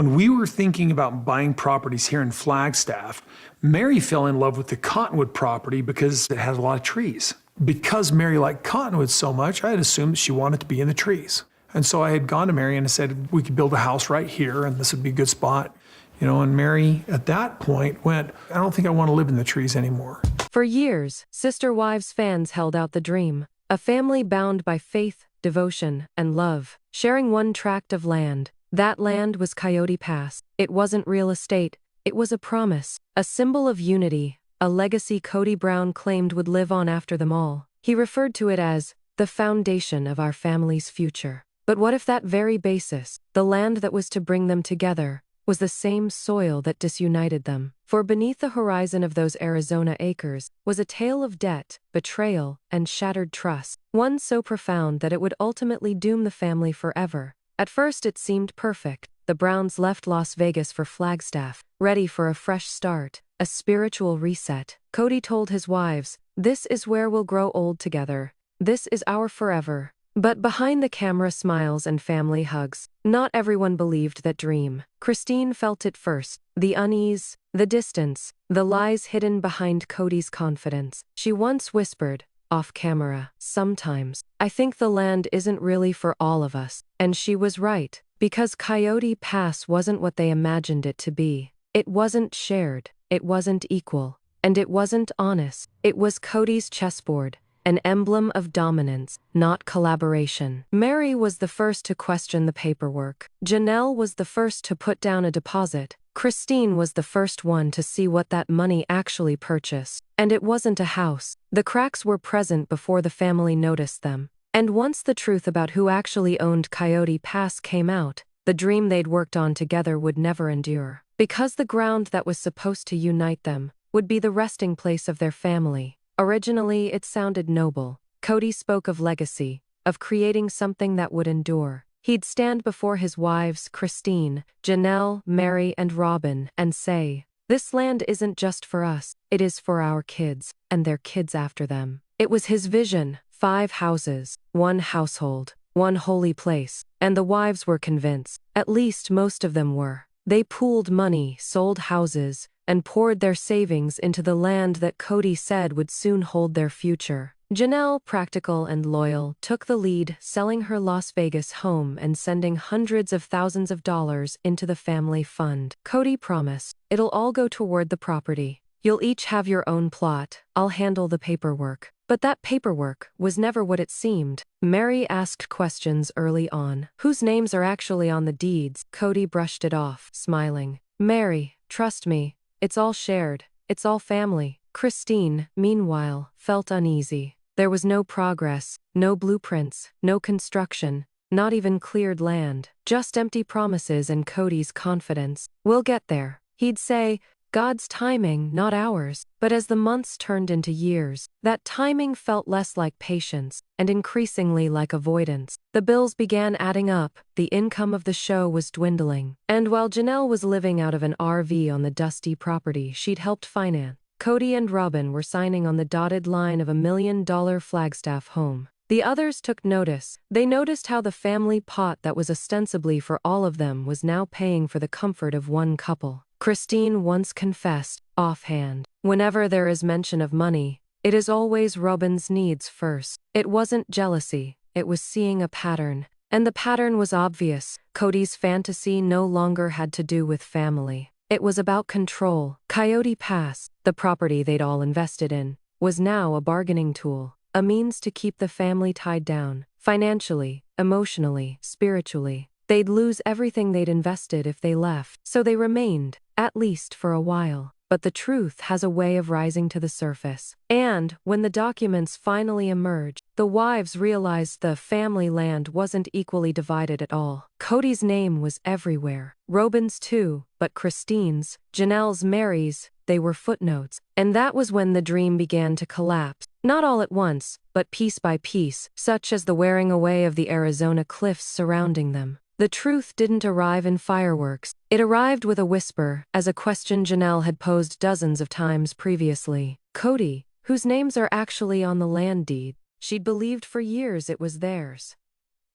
When we were thinking about buying properties here in Flagstaff, Mary fell in love with the Cottonwood property because it had a lot of trees. Because Mary liked Cottonwood so much, I had assumed she wanted to be in the trees. And so I had gone to Mary and said, we could build a house right here and this would be a good spot. And Mary at that point went, I don't think I want to live in the trees anymore. For years, Sister Wives fans held out the dream. A family bound by faith, devotion, and love, sharing one tract of land. That land was Coyote Pass. It wasn't real estate, it was a promise, a symbol of unity, a legacy Kody Brown claimed would live on after them all. He referred to it as the foundation of our family's future. But what if that very basis, the land that was to bring them together, was the same soil that disunited them? For beneath the horizon of those Arizona acres was a tale of debt, betrayal, and shattered trust, one so profound that it would ultimately doom the family forever. At first it seemed perfect. The Browns left Las Vegas for Flagstaff, ready for a fresh start, a spiritual reset. Kody told his wives, "This is where we'll grow old together. This is our forever." But behind the camera smiles and family hugs, not everyone believed that dream. Christine felt it first, the unease, the distance, the lies hidden behind Kody's confidence. She once whispered, off camera, "Sometimes, I think the land isn't really for all of us." And she was right, because Coyote Pass wasn't what they imagined it to be. It wasn't shared, it wasn't equal, and it wasn't honest. It was Kody's chessboard, an emblem of dominance, not collaboration. Mary was the first to question the paperwork. Janelle was the first to put down a deposit. Christine was the first one to see what that money actually purchased. And it wasn't a house. The cracks were present before the family noticed them. And once the truth about who actually owned Coyote Pass came out, the dream they'd worked on together would never endure. Because the ground that was supposed to unite them would be the resting place of their family. Originally, it sounded noble. Kody spoke of legacy, of creating something that would endure. He'd stand before his wives, Christine, Janelle, Mary, and Robyn, and say, "This land isn't just for us, it is for our kids, and their kids after them." It was his vision, 5 houses, 1 household, 1 holy place, and the wives were convinced, at least most of them were. They pooled money, sold houses, and poured their savings into the land that Kody said would soon hold their future. Janelle, practical and loyal, took the lead, selling her Las Vegas home and sending hundreds of thousands of dollars into the family fund. Kody promised, "It'll all go toward the property. You'll each have your own plot. I'll handle the paperwork." But that paperwork was never what it seemed. Mary asked questions early on. Whose names are actually on the deeds? Kody brushed it off, smiling. "Mary, trust me. It's all shared. It's all family." Christine, meanwhile, felt uneasy. There was no progress, no blueprints, no construction, not even cleared land. Just empty promises and Kody's confidence. "We'll get there," he'd say. God's timing, not ours. But as the months turned into years, that timing felt less like patience, and increasingly like avoidance. The bills began adding up, the income of the show was dwindling. And while Janelle was living out of an RV on the dusty property she'd helped finance, Kody and Robyn were signing on the dotted line of $1 million Flagstaff home. The others took notice. They noticed how the family pot that was ostensibly for all of them was now paying for the comfort of one couple. Christine once confessed, offhand, "Whenever there is mention of money, it is always Robyn's needs first." It wasn't jealousy, it was seeing a pattern. And the pattern was obvious. Kody's fantasy no longer had to do with family. It was about control. Coyote Pass, the property they'd all invested in, was now a bargaining tool, a means to keep the family tied down, financially, emotionally, spiritually. They'd lose everything they'd invested if they left, so they remained, at least for a while. But the truth has a way of rising to the surface. And, when the documents finally emerged, the wives realized the family land wasn't equally divided at all. Kody's name was everywhere. Robyn's too, but Christine's, Janelle's, Mary's, they were footnotes. And that was when the dream began to collapse. Not all at once, but piece by piece, such as the wearing away of the Arizona cliffs surrounding them. The truth didn't arrive in fireworks. It arrived with a whisper, as a question Janelle had posed dozens of times previously. Kody, whose names are actually on the land deed, she'd believed for years it was theirs.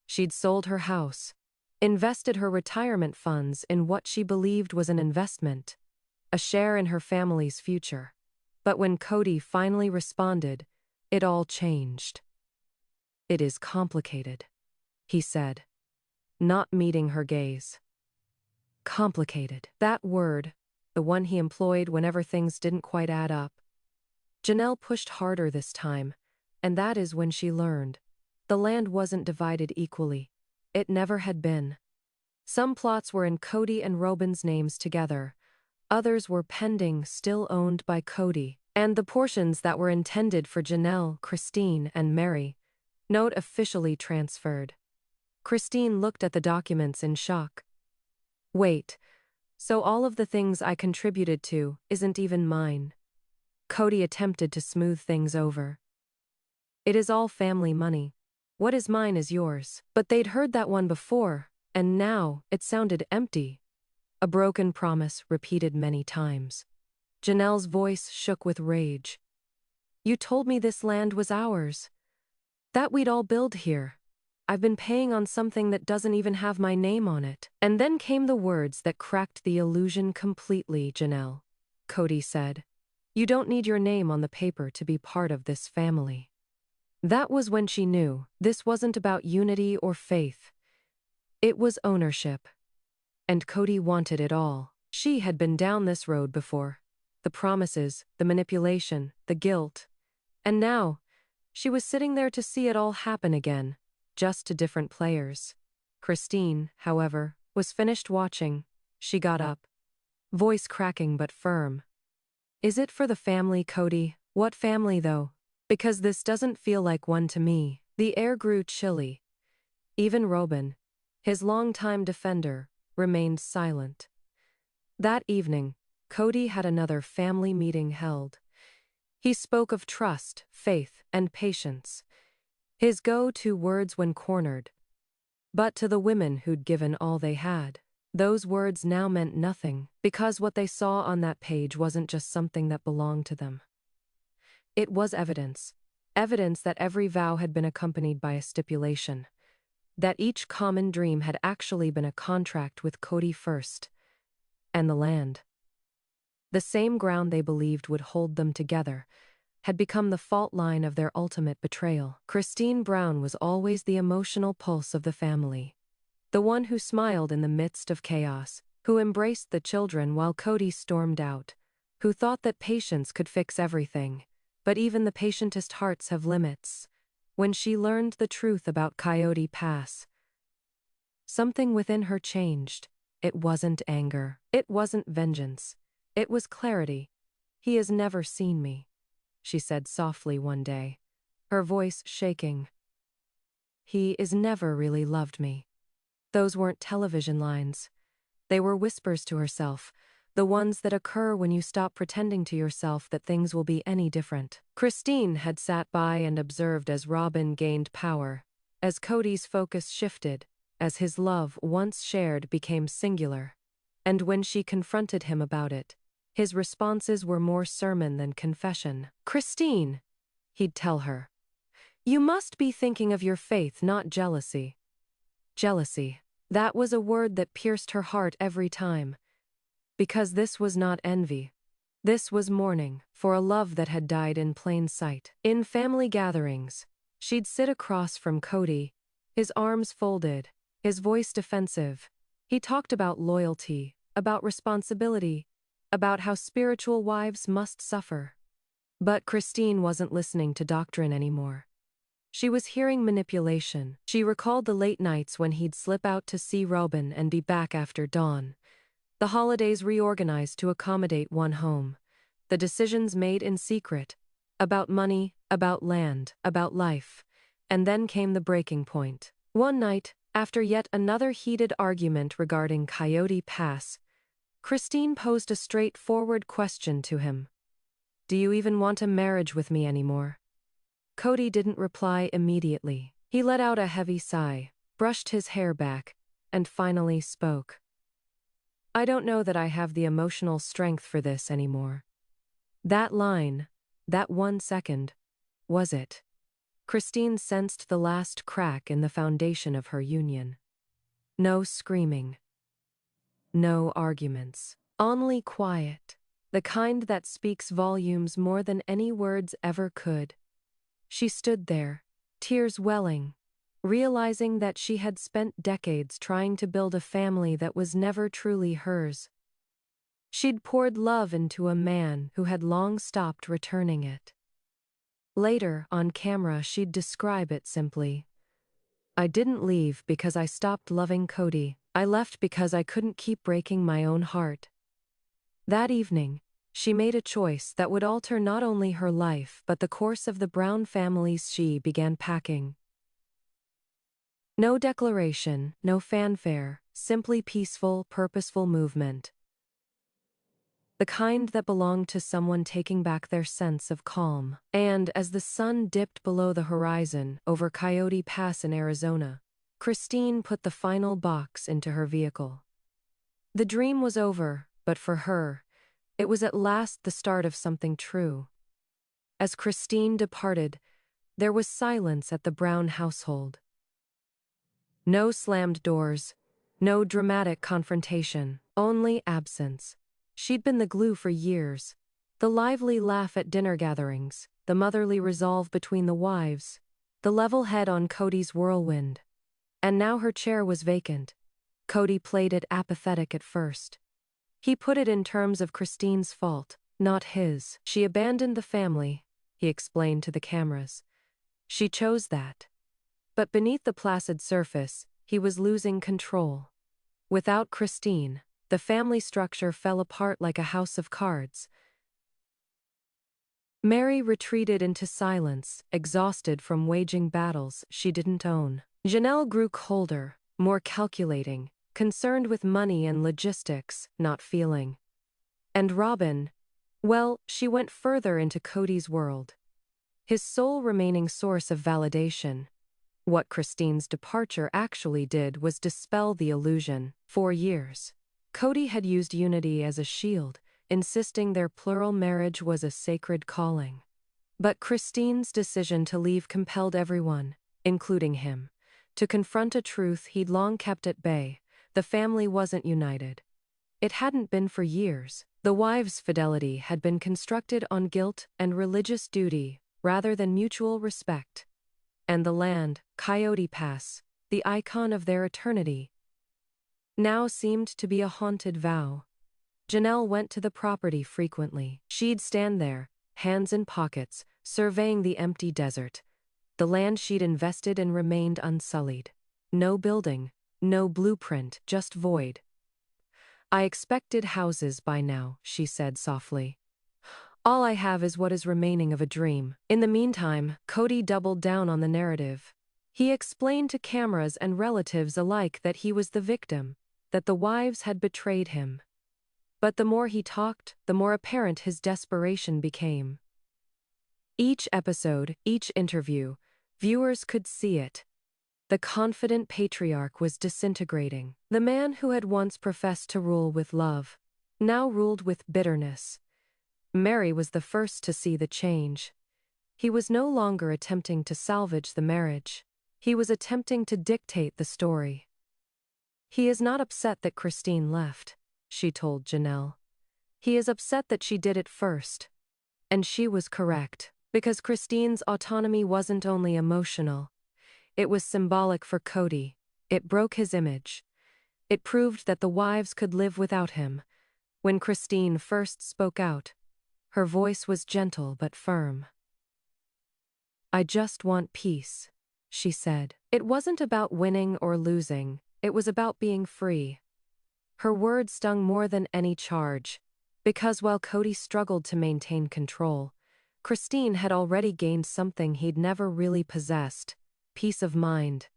She'd sold her house, invested her retirement funds in what she believed was an investment, a share in her family's future. But when Kody finally responded, it all changed. "It is complicated," he said, not meeting her gaze. Complicated. That word, the one he employed whenever things didn't quite add up. Janelle pushed harder this time, and that is when she learned. The land wasn't divided equally. It never had been. Some plots were in Kody and Robyn's names together. Others were pending, still owned by Kody. And the portions that were intended for Janelle, Christine, and Mary, not officially transferred. Christine looked at the documents in shock. "Wait, so all of the things I contributed to isn't even mine?" Kody attempted to smooth things over. "It is all family money. What is mine is yours." But they'd heard that one before, and now it sounded empty. A broken promise repeated many times. Janelle's voice shook with rage. "You told me this land was ours. That we'd all build here. I've been paying on something that doesn't even have my name on it." And then came the words that cracked the illusion completely. "Janelle," Kody said, "you don't need your name on the paper to be part of this family." That was when she knew this wasn't about unity or faith. It was ownership. And Kody wanted it all. She had been down this road before. The promises, the manipulation, the guilt. And now, she was sitting there to see it all happen again, just to different players. Christine, however, was finished watching. She got up, voice cracking but firm. "Is it for the family, Kody? What family, though? Because this doesn't feel like one to me." The air grew chilly. Even Robyn, his longtime defender, remained silent. That evening, Kody had another family meeting held. He spoke of trust, faith, and patience, his go-to words when cornered. But to the women who'd given all they had, those words now meant nothing, because what they saw on that page wasn't just something that belonged to them. It was evidence. Evidence that every vow had been accompanied by a stipulation. That each common dream had actually been a contract with Kody first. And the land. The same ground they believed would hold them together had become the fault line of their ultimate betrayal. Kody Brown was always the emotional pulse of the family. The one who smiled in the midst of chaos, who embraced the children while Kody stormed out, who thought that patience could fix everything. But even the patientest hearts have limits. When she learned the truth about Coyote Pass, something within her changed. It wasn't anger. It wasn't vengeance. It was clarity. "He has never seen me," she said softly one day, her voice shaking. "He is never really loved me." Those weren't television lines. They were whispers to herself, the ones that occur when you stop pretending to yourself that things will be any different. Christine had sat by and observed as Robyn gained power, as Kody's focus shifted, as his love, once shared, became singular. And when she confronted him about it, his responses were more sermon than confession. "Christine," he'd tell her, "you must be thinking of your faith, not jealousy." Jealousy. That was a word that pierced her heart every time. Because this was not envy. This was mourning for a love that had died in plain sight. In family gatherings, she'd sit across from Kody, his arms folded, his voice defensive. He talked about loyalty, about responsibility, about how spiritual wives must suffer. But Christine wasn't listening to doctrine anymore. She was hearing manipulation. She recalled the late nights when he'd slip out to see Robyn and be back after dawn. The holidays reorganized to accommodate one home. The decisions made in secret. About money, about land, about life. And then came the breaking point. One night, after yet another heated argument regarding Coyote Pass, Christine posed a straightforward question to him. "Do you even want a marriage with me anymore?" Kody didn't reply immediately. He let out a heavy sigh, brushed his hair back, and finally spoke. "I don't know that I have the emotional strength for this anymore." That line, that 1 second, was it. Christine sensed the last crack in the foundation of her union. No screaming. No arguments. Only quiet. The kind that speaks volumes more than any words ever could. She stood there, tears welling, realizing that she had spent decades trying to build a family that was never truly hers. She'd poured love into a man who had long stopped returning it. Later, on camera, she'd describe it simply. I didn't leave because I stopped loving Kody. I left because I couldn't keep breaking my own heart. That evening, she made a choice that would alter not only her life but the course of the Brown family's. She began packing. No declaration, no fanfare, simply peaceful, purposeful movement. The kind that belonged to someone taking back their sense of calm. And as the sun dipped below the horizon over Coyote Pass in Arizona, Christine put the final box into her vehicle. The dream was over, but for her, it was at last the start of something true. As Christine departed, there was silence at the Brown household. No slammed doors, no dramatic confrontation, only absence. She'd been the glue for years. The lively laugh at dinner gatherings, the motherly resolve between the wives, the level head on Kody's whirlwind. And now her chair was vacant. Kody played it apathetic at first. He put it in terms of Christine's fault, not his. She abandoned the family, he explained to the cameras. She chose that. But beneath the placid surface, he was losing control. Without Christine, the family structure fell apart like a house of cards. Mary retreated into silence, exhausted from waging battles she didn't own. Janelle grew colder, more calculating, concerned with money and logistics, not feeling. And Robyn, well, she went further into Kody's world. His sole remaining source of validation. What Christine's departure actually did was dispel the illusion. For years, Kody had used unity as a shield, insisting their plural marriage was a sacred calling. But Christine's decision to leave compelled everyone, including him, to confront a truth he'd long kept at bay. The family wasn't united. It hadn't been for years. The wives' fidelity had been constructed on guilt and religious duty rather than mutual respect. And the land, Coyote Pass, the icon of their eternity, now seemed to be a haunted vow. Janelle went to the property frequently. She'd stand there, hands in pockets, surveying the empty desert. The land she'd invested in remained unsullied. No building, no blueprint, just void. I expected houses by now, she said softly. All I have is what is remaining of a dream. In the meantime, Kody doubled down on the narrative. He explained to cameras and relatives alike that he was the victim, that the wives had betrayed him. But the more he talked, the more apparent his desperation became. Each episode, each interview, viewers could see it. The confident patriarch was disintegrating. The man who had once professed to rule with love, now ruled with bitterness. Mary was the first to see the change. He was no longer attempting to salvage the marriage. He was attempting to dictate the story. He is not upset that Christine left, she told Janelle. He is upset that she did it first. And she was correct, because Christine's autonomy wasn't only emotional. It was symbolic for Kody. It broke his image. It proved that the wives could live without him. When Christine first spoke out, her voice was gentle but firm. I just want peace, she said. It wasn't about winning or losing, it was about being free. Her words stung more than any charge, because while Kody struggled to maintain control, Christine had already gained something he'd never really possessed: peace of mind.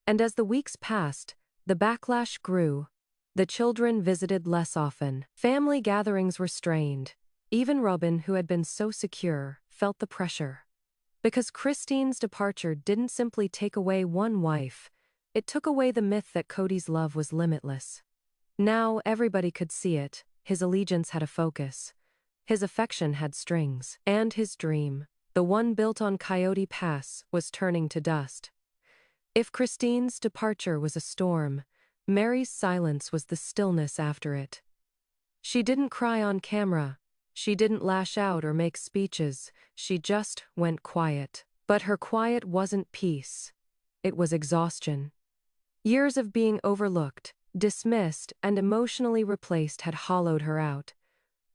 And as the weeks passed, the backlash grew. The children visited less often. Family gatherings were strained. Even Robyn, who had been so secure, felt the pressure. Because Christine's departure didn't simply take away one wife, it took away the myth that Kody's love was limitless. Now everybody could see it. His allegiance had a focus. His affection had strings. And his dream, the one built on Coyote Pass, was turning to dust. If Christine's departure was a storm, Mary's silence was the stillness after it. She didn't cry on camera. She didn't lash out or make speeches. She just went quiet. But her quiet wasn't peace. It was exhaustion. Years of being overlooked, dismissed, and emotionally replaced had hollowed her out.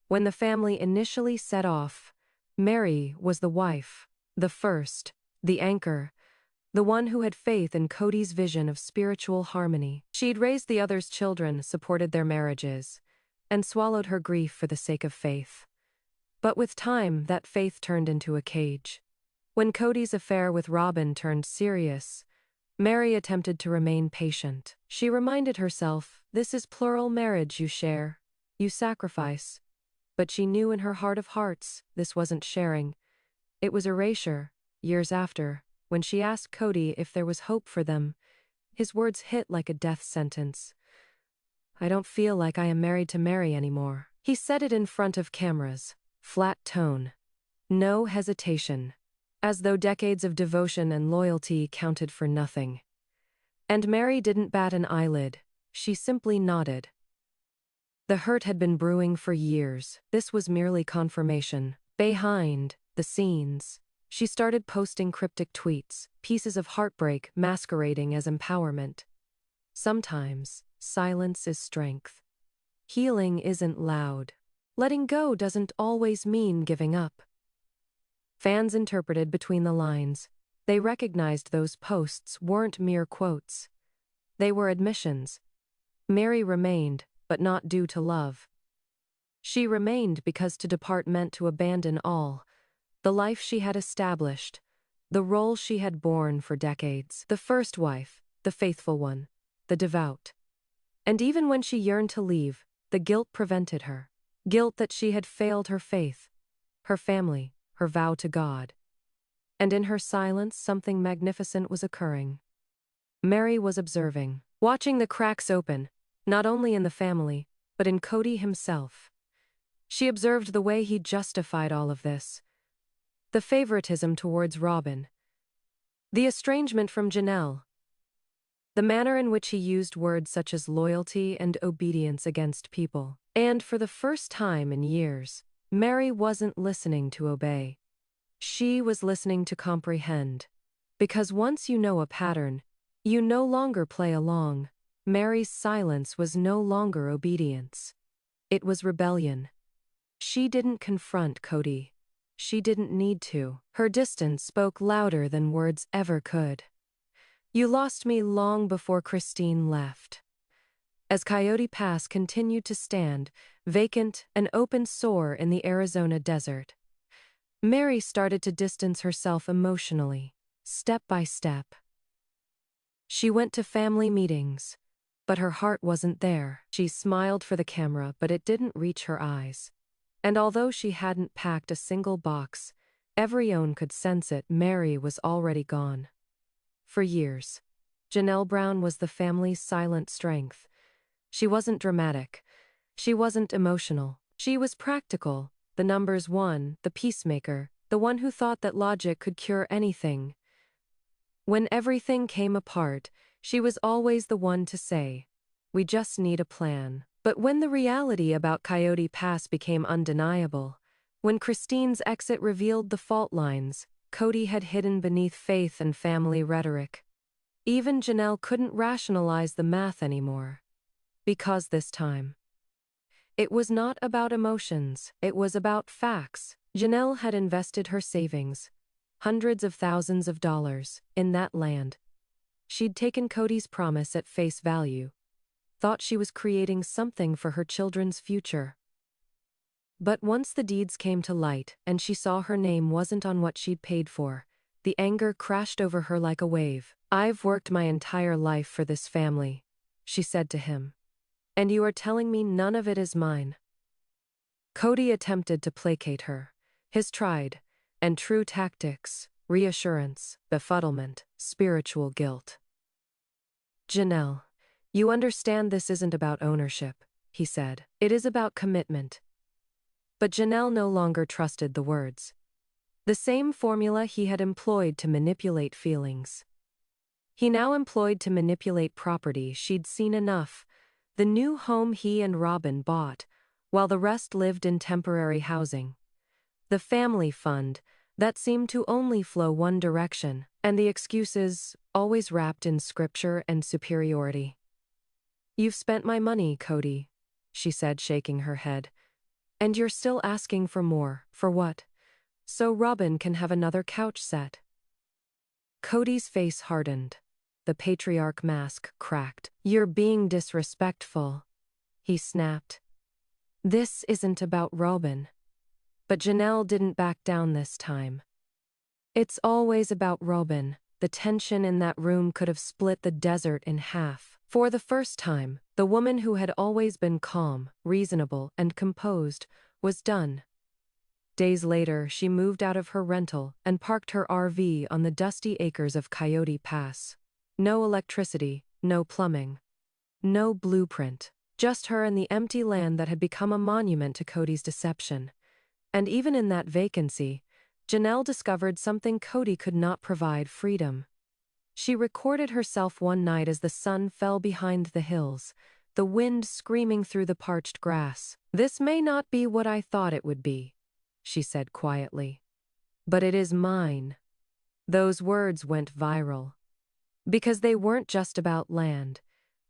When the family initially set off, Mary was the wife, the first, the anchor, the one who had faith in Kody's vision of spiritual harmony. She'd raised the others' children, supported their marriages, and swallowed her grief for the sake of faith. But with time, that faith turned into a cage. When Kody's affair with Robyn turned serious, Mary attempted to remain patient. She reminded herself, this is plural marriage you share, you sacrifice. But she knew in her heart of hearts, this wasn't sharing. It was erasure. Years after, when she asked Kody if there was hope for them, his words hit like a death sentence. I don't feel like I am married to Mary anymore. He said it in front of cameras, flat tone. No hesitation. As though decades of devotion and loyalty counted for nothing. And Mary didn't bat an eyelid. She simply nodded. The hurt had been brewing for years. This was merely confirmation. Behind the scenes, she started posting cryptic tweets, pieces of heartbreak masquerading as empowerment. Sometimes, silence is strength. Healing isn't loud. Letting go doesn't always mean giving up. Fans interpreted between the lines. They recognized those posts weren't mere quotes. They were admissions. Mary remained, but not due to love. She remained because to depart meant to abandon all. The life she had established, the role she had borne for decades. The first wife, the faithful one, the devout. And even when she yearned to leave, the guilt prevented her. Guilt that she had failed her faith, her family, her vow to God. And in her silence, something magnificent was occurring. Mary was observing, watching the cracks open, not only in the family, but in Kody himself. She observed the way he justified all of this. The favoritism towards Robyn. The estrangement from Janelle. The manner in which he used words such as loyalty and obedience against people. And for the first time in years, Mary wasn't listening to obey. She was listening to comprehend. Because once you know a pattern, you no longer play along. Mary's silence was no longer obedience. It was rebellion. She didn't confront Kody. She didn't need to. Her distance spoke louder than words ever could. You lost me long before Christine left. As Coyote Pass continued to stand, vacant and open sore in the Arizona desert, Mary started to distance herself emotionally, step by step. She went to family meetings, but her heart wasn't there. She smiled for the camera, but it didn't reach her eyes. And although she hadn't packed a single box, everyone could sense it. Mary was already gone. For years, Janelle Brown was the family's silent strength. She wasn't dramatic. She wasn't emotional. She was practical, the numbers one, the peacemaker, the one who thought that logic could cure anything. When everything came apart, she was always the one to say, "We just need a plan." But when the reality about Coyote Pass became undeniable, when Christine's exit revealed the fault lines Kody had hidden beneath faith and family rhetoric, even Janelle couldn't rationalize the math anymore. Because this time, it was not about emotions, it was about facts. Janelle had invested her savings, hundreds of thousands of dollars, in that land. She'd taken Kody's promise at face value, thought she was creating something for her children's future. But once the deeds came to light and she saw her name wasn't on what she'd paid for, the anger crashed over her like a wave. "I've worked my entire life for this family," she said to him. "And you are telling me none of it is mine?" Kody attempted to placate her. His tried and true tactics, reassurance, befuddlement, spiritual guilt. "Janelle, you understand this isn't about ownership," he said. "It is about commitment." But Janelle no longer trusted the words. The same formula he had employed to manipulate feelings. He now employed to manipulate property she'd seen enough, the new home he and Robyn bought, while the rest lived in temporary housing. The family fund, that seemed to only flow one direction, and the excuses, always wrapped in scripture and superiority. "You've spent my money, Kody," she said, shaking her head. "And you're still asking for more. For what? So Robyn can have another couch set." Kody's face hardened. The patriarch mask cracked. "You're being disrespectful," he snapped. "This isn't about Robyn." But Janelle didn't back down this time. "It's always about Robyn." The tension in that room could have split the desert in half. For the first time, the woman who had always been calm, reasonable, and composed was done. Days later, she moved out of her rental and parked her RV on the dusty acres of Coyote Pass. No electricity, no plumbing, no blueprint. Just her and the empty land that had become a monument to Kody's deception. And even in that vacancy, Janelle discovered something Kody could not provide: freedom. She recorded herself one night as the sun fell behind the hills, the wind screaming through the parched grass. "This may not be what I thought it would be," she said quietly. "But it is mine." Those words went viral. Because they weren't just about land.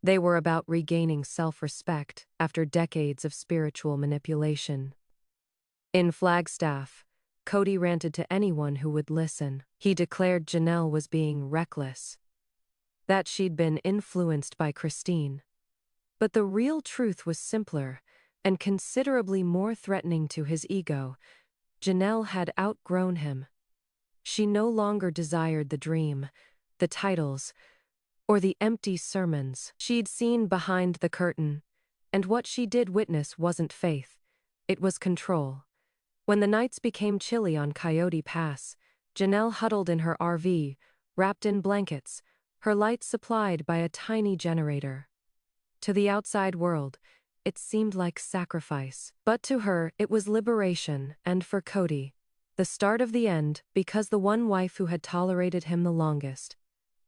They were about regaining self-respect after decades of spiritual manipulation. In Flagstaff, Kody ranted to anyone who would listen. He declared Janelle was being reckless, that she'd been influenced by Christine. But the real truth was simpler and considerably more threatening to his ego. Janelle had outgrown him. She no longer desired the dream, the titles, or the empty sermons she'd seen behind the curtain. And what she did witness wasn't faith, it was control. When the nights became chilly on Coyote Pass, Janelle huddled in her RV, wrapped in blankets, her lights supplied by a tiny generator. To the outside world, it seemed like sacrifice. But to her, it was liberation, and for Kody, the start of the end, because the one wife who had tolerated him the longest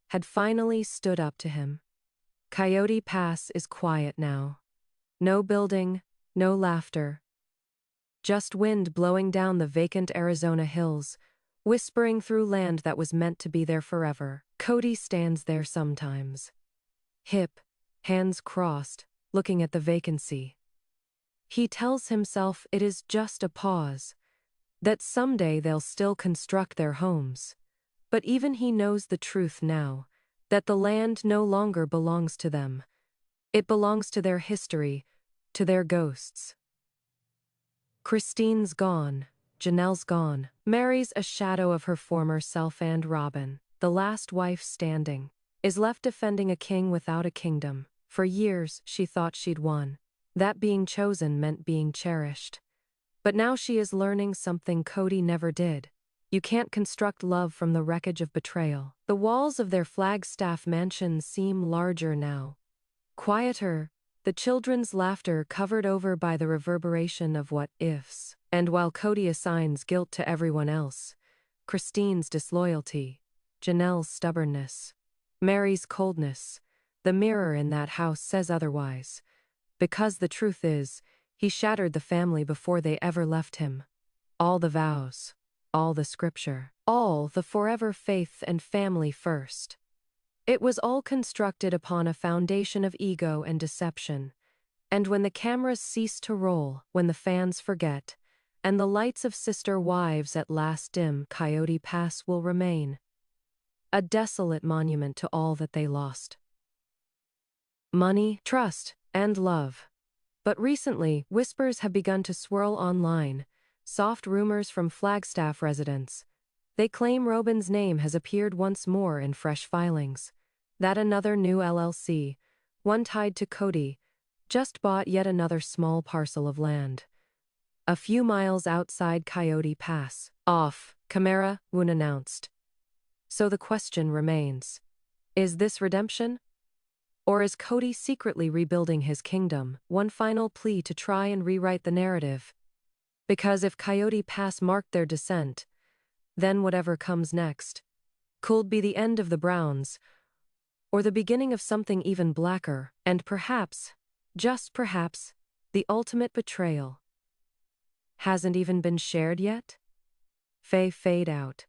had finally stood up to him. Coyote Pass is quiet now. No building, no laughter. Just wind blowing down the vacant Arizona hills, whispering through land that was meant to be there forever. Kody stands there sometimes, hip, hands crossed, looking at the vacancy. He tells himself it is just a pause, that someday they'll still construct their homes. But even he knows the truth now, that the land no longer belongs to them. It belongs to their history, to their ghosts. Christine's gone, Janelle's gone. Mary's a shadow of her former self, and Robyn, the last wife standing, is left defending a king without a kingdom. For years, she thought she'd won. That being chosen meant being cherished. But now she is learning something Kody never did. You can't construct love from the wreckage of betrayal. The walls of their Flagstaff mansion seem larger now. Quieter, the children's laughter covered over by the reverberation of what-ifs. And while Kody assigns guilt to everyone else, Christine's disloyalty, Janelle's stubbornness, Mary's coldness, the mirror in that house says otherwise. Because the truth is, he shattered the family before they ever left him. All the vows, all the scripture, all the forever faith and family first. It was all constructed upon a foundation of ego and deception. And when the cameras cease to roll, when the fans forget, and the lights of sister wives at last dim, Coyote Pass will remain a desolate monument to all that they lost. Money, trust, and love. But recently, whispers have begun to swirl online, soft rumors from Flagstaff residents. They claim Robyn's name has appeared once more in fresh filings. That another new LLC, one tied to Kody, just bought yet another small parcel of land. A few miles outside Coyote Pass. Off, Camara, Woon announced. So the question remains, is this redemption? Or is Kody secretly rebuilding his kingdom, one final plea to try and rewrite the narrative? Because if Coyote Pass marked their descent, then whatever comes next could be the end of the Browns, Or the beginning of something even blacker, and perhaps, just perhaps, the ultimate betrayal. Hasn't even been shared yet? Faye fade out.